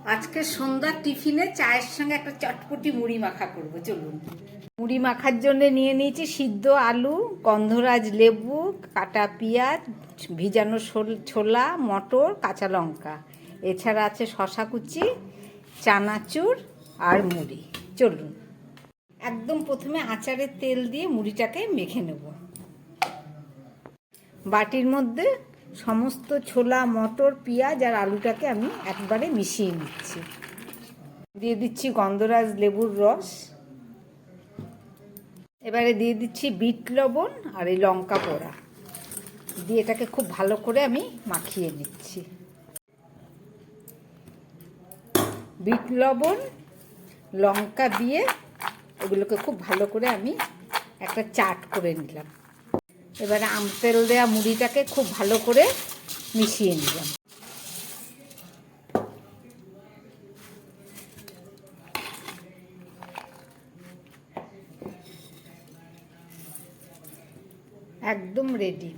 আজকে সন্ধ্যার টিফিনে চায়ের সঙ্গে একটা চটপটি মুড়ি মাখা করব। চলুন। মুড়ি মাখার জন্য নিয়ে নিয়েছি সিদ্ধ আলু, গন্ধরাজ লেবু, কাটা পেঁয়াজ, ভিজানো ছোলা, মটর, কাঁচা লঙ্কা। এছাড়া আছে শশা কুচি, চানাচুর আর মুড়ি। চলুন। একদম প্রথমে আচারের তেল দিয়ে মুড়িটাকে মেখে নেব। বাটির মধ্যে সমস্ত ছোলা, মটর, পেঁয়াজ আর আলুটাকে আমি একবারে মিশিয়ে নিচ্ছি। দিয়ে দিচ্ছি গন্ধরাজ লেবুর রস। এবারে দিয়ে দিচ্ছি বিট লবণ আর এই লঙ্কা পোড়া দিয়ে এটাকে খুব ভালো করে আমি মাখিয়ে নিচ্ছি। বিট লবণ, লঙ্কা দিয়ে এগুলোকে খুব ভালো করে আমি একটা চাট করে নিলাম। এবারে আমতেল দেওয়া মুড়িটাকে খুব ভালো করে মিশিয়ে নিলাম। একদম রেডি।